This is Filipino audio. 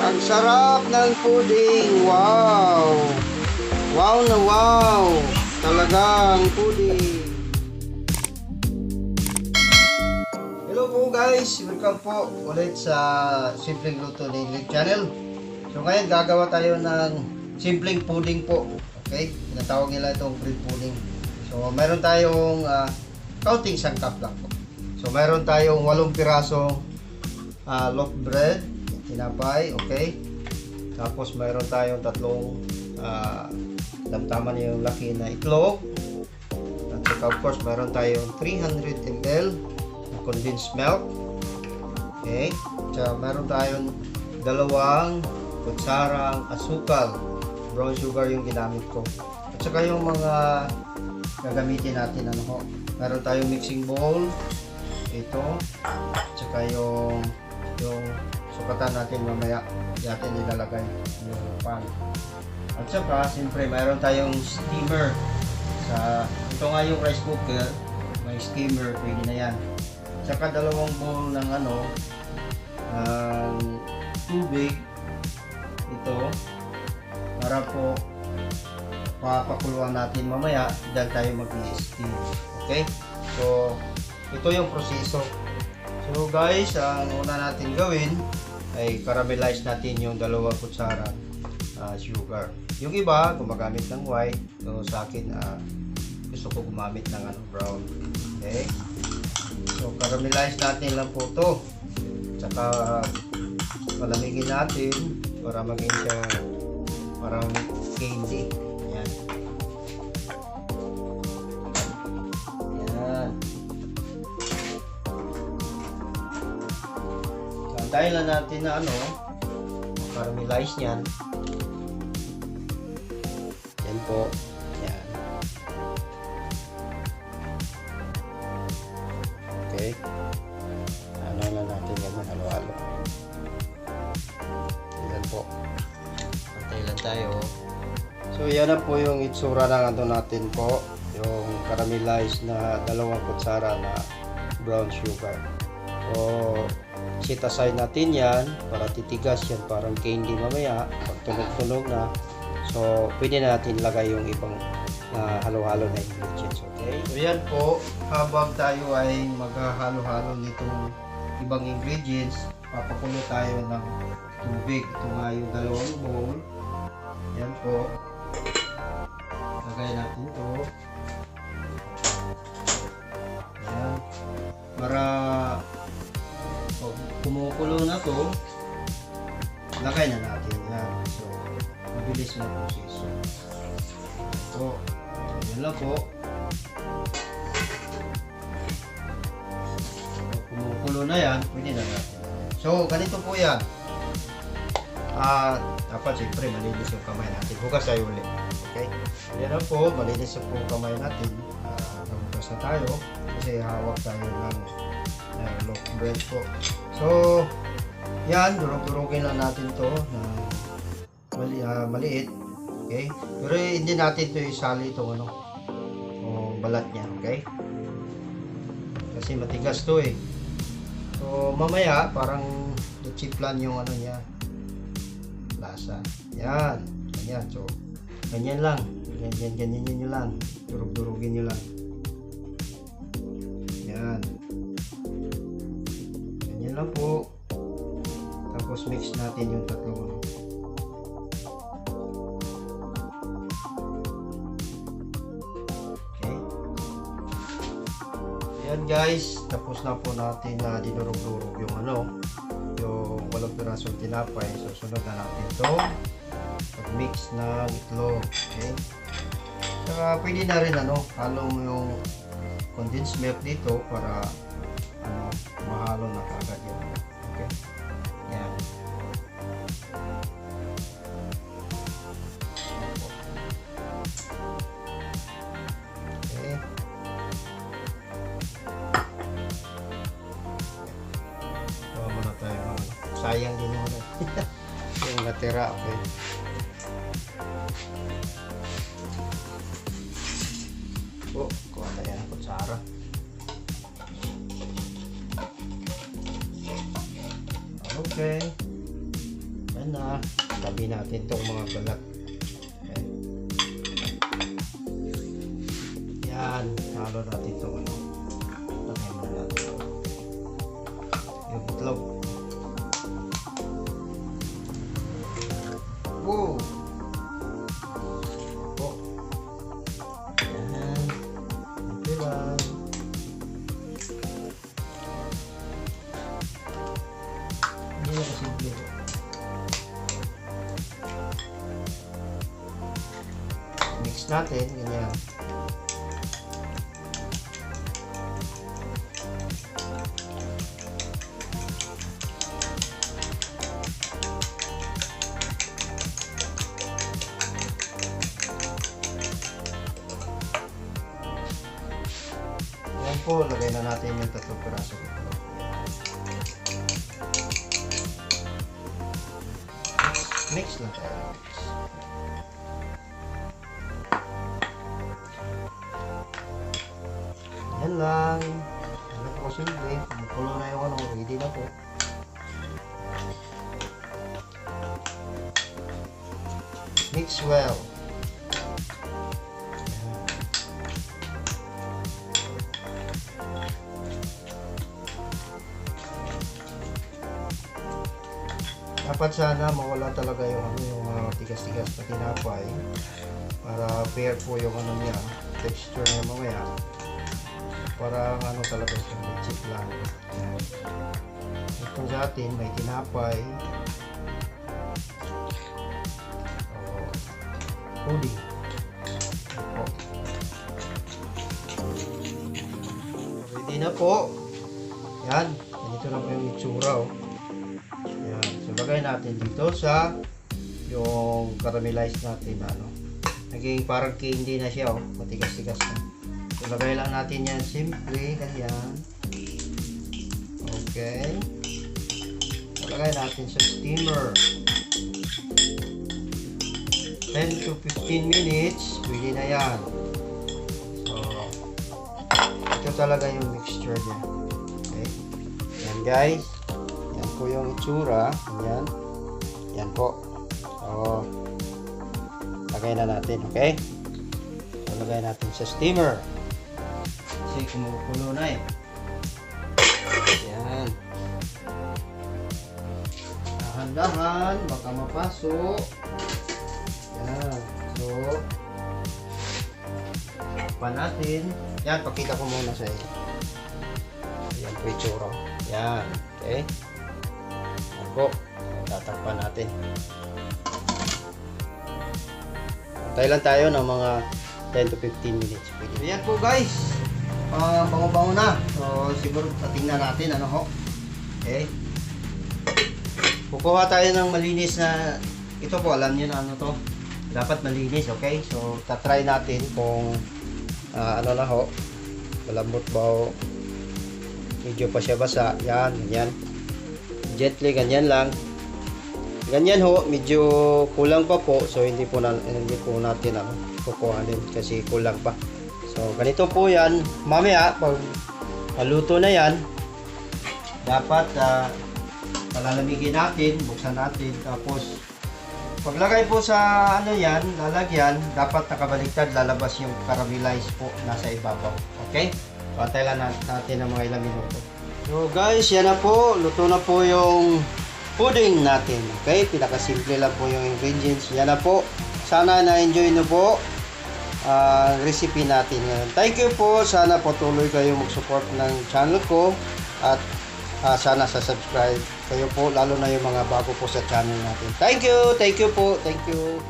Ang sarap ng pudding. Wow! Wow na wow! Talagang pudding. Hello po guys! Welcome po ulit sa Simpleng Luto ni English Channel. So ngayon gagawa tayo ng simpleng pudding po. Okay? Tinatawag nila itong bread pudding. So meron tayong counting sangkap lang po. So meron tayong 8 pirasong loaf bread, tinapay, okay? Tapos mayroon tayong 3 tamtaman yung laki na itlog. At saka of course mayroon tayong 300 ml na condensed milk. Okay? At mayroon tayong 2 kutsarang asukal. Brown sugar yung ginamit ko. At saka yung mga gagamitin natin, ano ho? Meron tayong mixing bowl. Ito. At saka yung sukatan natin mamaya natin nilalagay yung pan. At saka siyempre mayroon tayong steamer ito nga yung rice cooker, may steamer, pwede na yan. At saka 2 bowl ng tubig ito para po papakuluan natin mamaya dahil tayo mag-steam. Okay, so ito yung proseso. So guys, ang una natin gawin ay caramelize natin yung 2 kutsara sugar. Yung iba gumagamit ng white, so sa akin gusto ko gumamit ng brown. Okay, so caramelize natin lang po to. Tsaka palamigin natin para maging siya parang candy. Yan. Yan. Antayin lang natin na caramelize niyan. Yan po. Yan. Okay. Ano na natin ganyan, halo-halo. Yan po. Antayin lang tayo. So yan na po yung itsura ng natin po. Yung caramelized na 2 kutsara na brown sugar. So set aside natin yan para titigas yan, parang candy mamaya pag tunog-tunog na. So pwede na natin lagay yung ibang halo-halo na ingredients. Okay, so yan po, habang tayo ay maghahalo-halo nitong ibang ingredients, papakulo tayo ng tubig. Ito nga yung 2 bowl. Yan po, lagay natin ito. Yan, para kumukulo na to, lagay na natin yan. So mabilis na proseso. So yun lang po. So, kumukulo na yan, pwede na natin. So ganito po yan. Dapat siyempre malinis yung kamay natin. Hugas tayo ulit. Okay, yan lang po, malinis yung kamay natin. Hugas na tayo kasi hawak tayo ng loaf bread po. So yan, durog-durogin lang natin to na maliit. Okay, pero hindi natin to isali itong yung balat niya. Okay, kasi matigas to eh. So mamaya parang chiplan yung niya, lasa. Yan, ganyan. So ganyan lang, ganyan nyo lang, durog-durogin nyo lang. Yan, ganyan lang po. Tapos mix natin yung 3. Okay. Ayan guys, tapos na po natin na dinurog-durog yung yung 8 pirasong tinapay. So sunod na natin ito pag-mix ng itlog. Okay. Saka pwede na rin halo mo yung condensed milk dito para mahalo na kagad yun. Okay. Yan. Okay. Bawa muna tayo. Sayang din yung natira. Okay. Kuha tayo ng kutsara. Okay. Yan na. Tabi natin itong mga balat. Okay. Yan. Halo natin itong ano. Lagyan na natin. Yung itlog. Wow! Oh. Yan. Ito lang. Hindi na kasimple. Mix natin, ganyan. Yan po, lagay na natin yung 3 piraso dito. Mix lang tayo. Yan lang. Ano po simple. Kumukulo na yung ano. Ready na po. Mix well. Dapat sana mawala talaga yung ano, yung mga tigas-tigas na tinapay para fair po yung ano niya, texture niya mamaya. Para ano talaga siya, legit lang. Ito sa atin may tinapay. Pudding. Ready na po. Yan, ganito na po yung itsura. Yan. So, lagay natin dito sa yung caramelized natin ano. Naging parang candy na siya, matigas-tigas na. So, lagay lang natin yan simple, ganyan. Okay. So, lagay natin sa steamer. 10 to 15 minutes, pwede na yan. So, ito talaga yung mixture niya. Okay. Yan guys. Yan po yung itsura. Yan. Yan po. So, lagay na natin. Okay. So, lagay natin sa steamer. Kasi kumukulo na eh. Yan. Dahan-dahan. Baka mapasok. Yan. So, pa natin. Yan, pakita ko muna sa iyo. Yan po itsura. Yan. Okay. Yan po. Tatakpan natin. Antay lang tayo ng mga 10 to 15 minutes. Pwede. Yan po guys. Bango-bango na. So, siguro tingnan natin ano ho. Okay. Kukuha tayo ng malinis na ito po, alam niyo na ano to. Dapat malinis, okay? So, tatry natin kung ano na ho. Malambot ba o medyo pa siya basa. Yan, ganyan. Gently, ganyan lang. Ganyan ho, medyo kulang pa po. So, hindi po natin kukuhanin kasi kulang pa. So, ganito po yan. Mamaya, pag maluto na yan, dapat palalamigin natin, buksan natin, tapos paglagay po sa ano yan, lalagyan, dapat nakabaliktad, lalabas yung caramelized po nasa ibabaw. Okay? So, antay lang natin ng mga ilang minuto. So guys, yan na po. Luto na po yung pudding natin. Okay? Pinakasimple lang po yung ingredients. Yan na po. Sana na-enjoy nyo po recipe natin ngayon. Thank you po. Sana patuloy kayo mag-support ng channel ko. At sana sa-subscribe kayo po, lalo na yung mga bago po sa channel natin. Thank you po. Thank you.